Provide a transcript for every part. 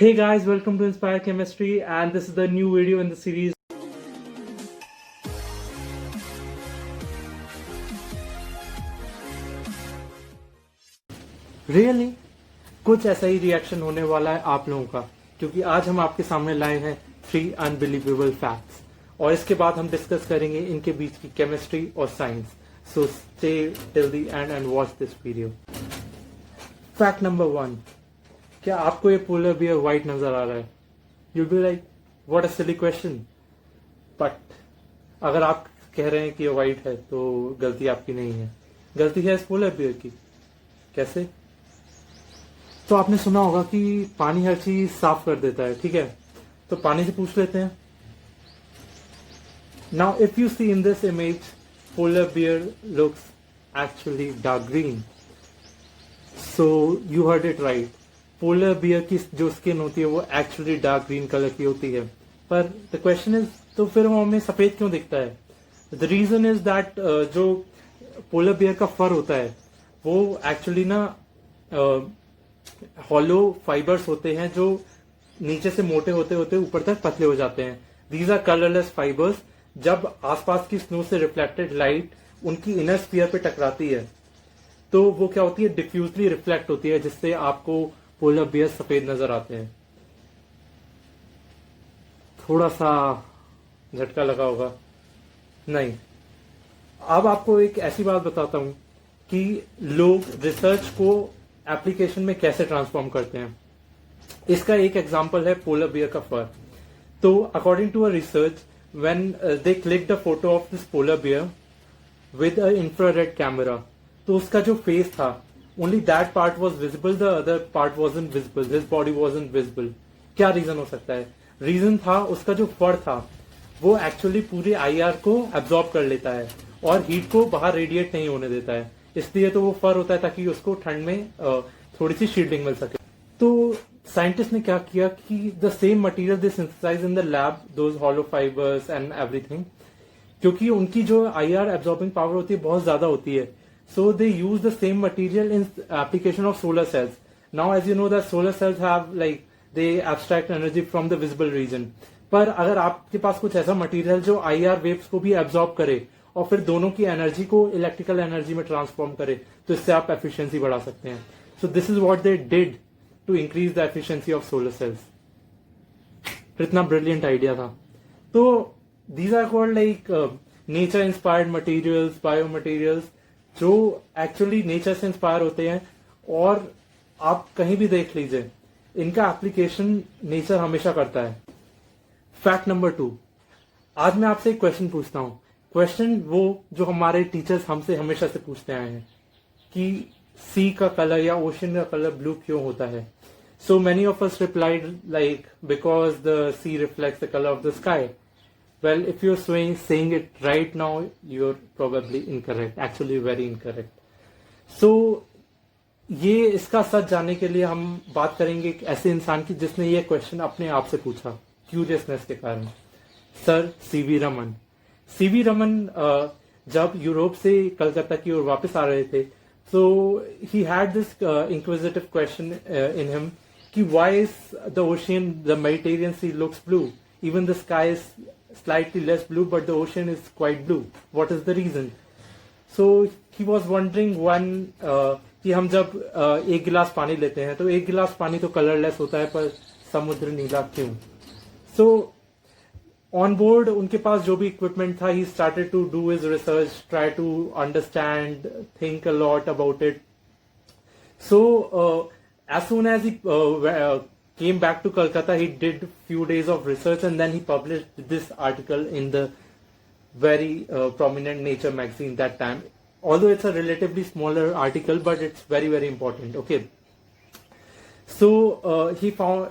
Hey guys, welcome to Inspire Chemistry, and this is the new video in the series. Really? कुछ ऐसा ही reaction होने वाला है आप लोगों का, क्योंकि आज हम आपके सामने लाए हैं 3 अनबिलीवेबल फैक्ट्स और इसके बाद हम डिस्कस करेंगे इनके बीच की केमिस्ट्री और science. So stay till the end and watch this video. Fact number 1. क्या आपको ये पोलर बियर व्हाइट नजर आ रहा है? You'll be like, what a silly question. But अगर आप कह रहे हैं कि ये व्हाइट है तो गलती आपकी नहीं है, गलती है इस पोलर बियर की. कैसे? तो आपने सुना होगा कि पानी हर चीज साफ कर देता है, ठीक है? तो पानी से पूछ लेते हैं. Now if you see in this image, polar bear looks actually dark green. So you heard it right. Polar bear की जो स्किन होती है वो एक्चुअली डार्क ग्रीन कलर की होती है. पर द क्वेश्चन इज, तो फिर वो हमें सफेद क्यों दिखता है? द रीजन इज दैट जो पोलर बियर का फर होता है वो एक्चुअली ना हॉलो फाइबर्स होते हैं जो नीचे से मोटे होते होते ऊपर तक पतले हो जाते हैं. These are colourless fibres. जब आसपास की स्नो से रिफ्लेक्टेड लाइट उनकी इनर स्फीयर पे टकराती है तो वो क्या होती है, डिफ्यूजली रिफ्लेक्ट होती है, जिससे आपको पोलर बियर सफेद नजर आते हैं. थोड़ा सा झटका लगा होगा? नहीं. अब आपको एक ऐसी बात बताता हूं कि लोग रिसर्च को एप्लीकेशन में कैसे ट्रांसफॉर्म करते हैं. इसका एक एग्जांपल है पोलर बियर का फर. तो according to a research, when they clicked a photo of this polar bear with a infrared camera, तो उसका जो फेस था, only that part was visible, the other part wasn't visible, his body wasn't visible. क्या reason हो सकता है? Reason था उसका जो फर था वो एक्चुअली पूरे आईआर को एब्जॉर्ब कर लेता है और हीट को बाहर रेडिएट नहीं होने देता है. इसलिए तो वो फर होता है ताकि उसको ठंड में थोड़ी सी शील्डिंग मिल सके. तो साइंटिस्ट ने क्या किया कि the same material they synthesise in the lab, those hollow fibres and everything, क्योंकि उनकी जो आईआर एब्जॉर्बिंग पावर होती है बहुत ज्यादा होती है. So they use the same material in application of solar cells. Now, as you know, that solar cells have they abstract energy from the visible region. पर अगर आपके पास कुछ ऐसा मटेरियल जो आईआर वेव्स को भी एब्जॉर्ब करे और फिर दोनों की एनर्जी को इलेक्ट्रिकल एनर्जी में ट्रांसफॉर्म करे, तो इससे आप एफिशिएंसी बढ़ा सकते हैं. So this is what they did to increase the efficiency of solar cells. इतना ब्रिलियंट आइडिया था. तो these are called nature inspired materials, bio materials, जो एक्चुअली नेचर से इंस्पायर होते हैं. और आप कहीं भी देख लीजिए, इनका एप्लीकेशन नेचर हमेशा करता है. Fact number 2. आज मैं आपसे एक क्वेश्चन पूछता हूं. क्वेश्चन वो जो हमारे टीचर्स हमसे हमेशा से पूछते आए हैं कि सी का कलर या ओशन का कलर ब्लू क्यों होता है. So many of us replied because the sea reflects the colour of the sky. Well, if you're saying it right now, you're probably incorrect. Actually, very incorrect. So, ये इसका सच जानने के लिए हम बात करेंगे एक ऐसे इंसान की जिसने ये क्वेश्चन अपने आप से पूछा, क्यूरियसनेस के कारण. Sir CV Raman. CV Raman जब यूरोप से कलकत्ता की ओर वापस आ रहे थे, so he had this inquisitive question in him कि why is the ocean, the Mediterranean Sea looks blue, even the sky is slightly less blue, but the ocean is quite blue. What is the reason? So he was wondering one कि हम जब एक गिलास पानी लेते हैं तो एक गिलास पानी तो कलरलेस होता है, पर समुद्र नीला क्यों? So on board उनके पास जो भी इक्विपमेंट था, he started to do his research, try to understand, think a lot about it. So as soon as he came back to Calcutta, he did few days of research and then he published this article in the very prominent Nature magazine that time. Although it's a relatively smaller article, but it's very, very important. Okay. So he found,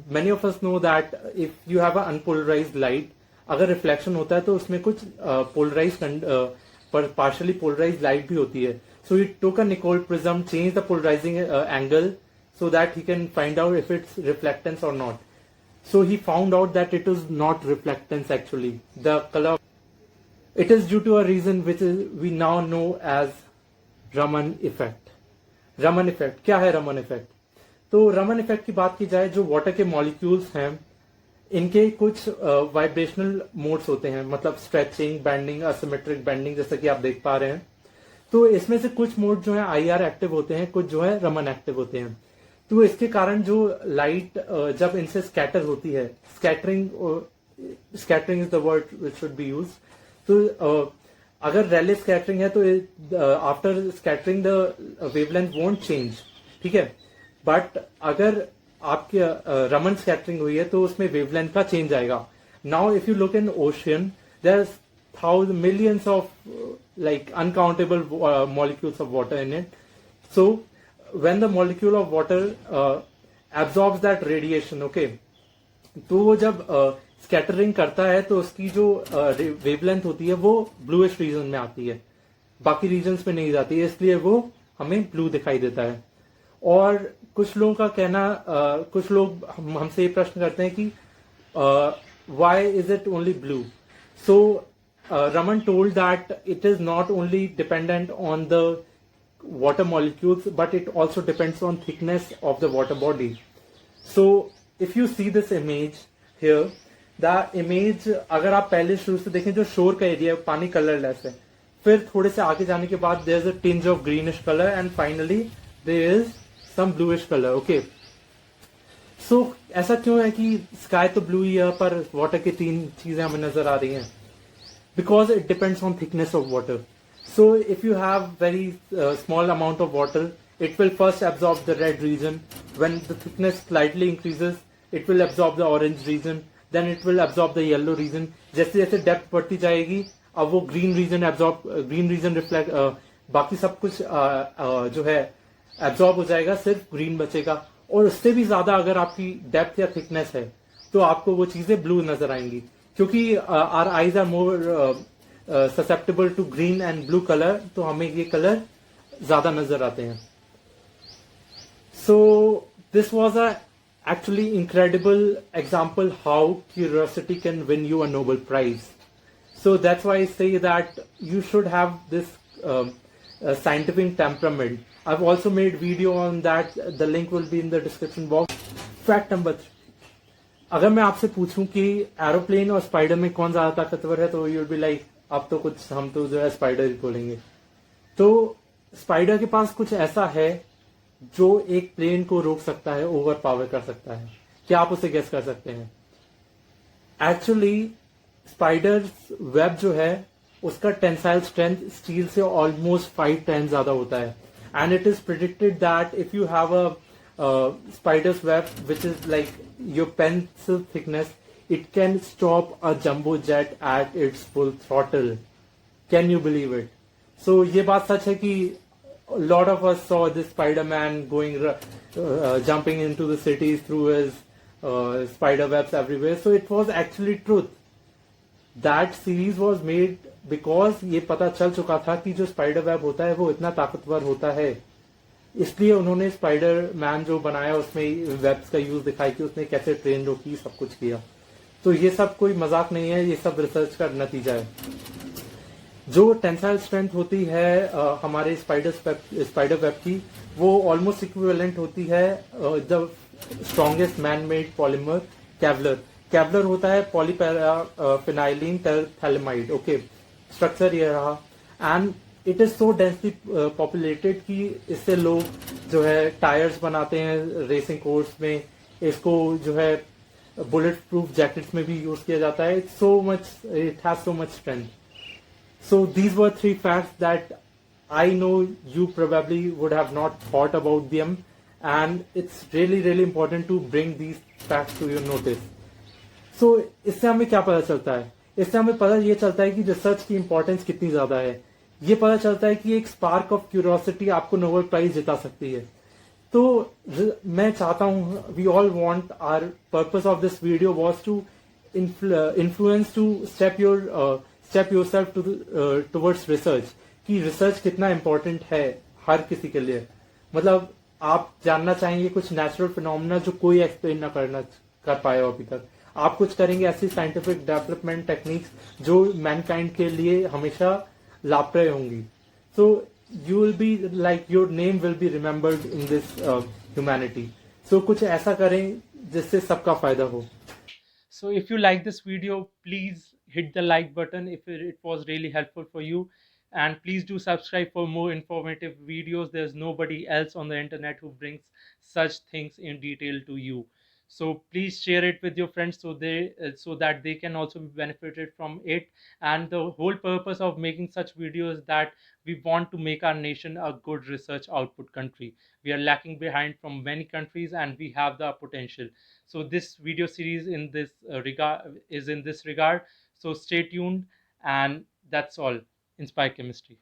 many of us know that if you have an unpolarized light, अगर reflection होता है तो उसमें कुछ polarised partially polarized light भी होती है. So he took a Nicol prism, changed the polarizing angle so that he can find out if it's reflectance or not. So he found out that it is not reflectance actually. The color, it is due to a reason which is we now know as Raman effect. Raman effect. क्या है Raman effect? तो Raman effect की बात की जाए, जो water के molecules हैं इनके कुछ वाइब्रेशनल मोड्स होते हैं, मतलब स्ट्रेचिंग, बेंडिंग, असिमेट्रिक बेंडिंग, जैसा कि आप देख पा रहे हैं। तो इसमें से कुछ मोड जो है IR एक्टिव होते हैं, कुछ जो है रमन एक्टिव होते हैं। तो इसके कारण जो लाइट जब इनसे स्कैटर होती है, scattering is the word which should be use. तो अगर रैले स्कैटरिंग है तो after scattering the wavelength won't change, ठीक है। बट अगर आपकी रमन स्कैटरिंग हुई है तो उसमें वेवलेंथ का चेंज आएगा। Now if you look in ocean, there thousand millions of like uncountable molecules of water in it. So when the molecule of water absorbs that radiation, okay, तो वो जब स्कैटरिंग करता है तो उसकी जो वेवलेंथ होती है वो ब्लूइश रीजन में आती है, बाकी रीजन्स में नहीं जाती है, इसलिए वो हमें ब्लू दिखाई देता है। और कुछ लोगों का कहना, कुछ लोग हमसे ये प्रश्न करते हैं कि why is it only blue? So Raman told that it is not only dependent on the water molecules, but it also depends on thickness of the water body. So if you see this image here, the image अगर आप पहले शुरू से देखें, जो शोर का area है पानी कलरलेस है, फिर थोड़े से आगे जाने के बाद there is a tinge of greenish color and finally there is some bluish color, okay. So ऐसा क्यों है कि स्काई तो ब्लू ही है पर वाटर की तीन चीजें हमें नजर आ रही हैं? Because it depends on thickness of water. So if you have very small amount of water, it will first absorb the red region. When the thickness slightly increases, it will absorb the orange region. Then it will absorb the yellow region. जैसे जैसे depth बढ़ती जाएगी, अब वो green reason reflect, बाकी सब कुछ जो है एब्जॉर्ब हो जाएगा, सिर्फ ग्रीन बचेगा। और उससे भी ज्यादा अगर आपकी डेप्थ या थिकनेस है तो आपको वो चीजें ब्लू नजर आएंगी, क्योंकि our eyes are more susceptible to green and blue colour, तो हमें ये कलर ज्यादा नजर आते हैं। So this was a actually incredible example how curiosity can win you a Nobel Prize. So that's why I say that you should have this scientific temperament. I've also made video on that. The link will be in the description box. Fact number 3. अगर मैं आपसे पूछूं कि aeroplane और spider में कौन ज्यादा ताकतवर है, तो यू बी लाइक, अब तो कुछ हम तो जो है स्पाइडर ही बोलेंगे। तो स्पाइडर के पास कुछ ऐसा है जो एक प्लेन को रोक सकता है, ओवर पावर कर सकता है। क्या आप उसे गेस कर सकते हैं? एक्चुअली स्पाइडर वेब जो है उसका टेंसाइल स्ट्रेंथ स्टील से ऑलमोस्ट 5 टाइम्स ज्यादा होता है। And it is predicted that if you have a spider's web which is like your pencil thickness, it can stop a jumbo jet at its full throttle. Can you believe it? So ये बात सच है कि a lot of us saw this Spider-Man going jumping into the cities through his spider webs everywhere. So it was actually truth. That series was made because ये पता चल चुका था कि जो स्पाइडर वेब होता है वो इतना ताकतवर होता है, इसलिए उन्होंने स्पाइडर मैन जो बनाया उसमें वेब्स का यूज दिखाया कि उसने कैसे ट्रेन रोकी, सब कुछ किया। तो ये सब कोई मजाक नहीं है, ये सब रिसर्च का नतीजा है। जो टेंसाइल स्ट्रेंथ होती है हमारे स्पाइडर वेब की, वो ऑलमोस्ट इक्विवेलेंट होती है the strongest man made polymer Kevlar. Kevlar होता है पॉलीपैरा फिनाइलिन थैलेमाइड, ओके। स्ट्रक्चर ये रहा, and it is so densely populated कि इससे लोग जो है टायर्स बनाते हैं रेसिंग कोर्स में, इसको जो है बुलेट प्रूफ जैकेट्स में भी यूज किया जाता है। It has so much strength. So these were 3 facts that I know you probably would have not thought about them, and it's really really important to bring these facts to your notice. So इससे हमें क्या पता चलता है? इससे हमें पता ये चलता है कि रिसर्च की इंपॉर्टेंस कितनी ज्यादा है। ये पता चलता है कि एक स्पार्क ऑफ क्यूरियोसिटी आपको नोबेल प्राइज जिता सकती है। तो मैं चाहता हूँ, we all want, our purpose of this video was to influence to step yourself towards research, कि रिसर्च कितना इंपॉर्टेंट है हर किसी के लिए। मतलब आप जानना चाहेंगे कुछ नेचुरल फिनोमेना जो कोई एक्सप्लेन ना कर पाया अभी तक, आप कुछ करेंगे ऐसी साइंटिफिक डेवलपमेंट टेक्निक्स जो मैनकाइंड के लिए हमेशा लाभप्रद होंगी। सो you will be like, your name will be remembered in this humanity. तो कुछ ऐसा करें जिससे सबका फायदा हो. So if you like this video, please hit the like button if it was really helpful for you, and please do subscribe for more informative videos. There's nobody else on the internet who brings such things in detail to you. So please share it with your friends so that they can also be benefited from it. And the whole purpose of making such videos is that we want to make our nation a good research output country. We are lacking behind from many countries, and we have the potential. So this video series in this regard is in this regard. So stay tuned, and that's all. Inspire Chemistry.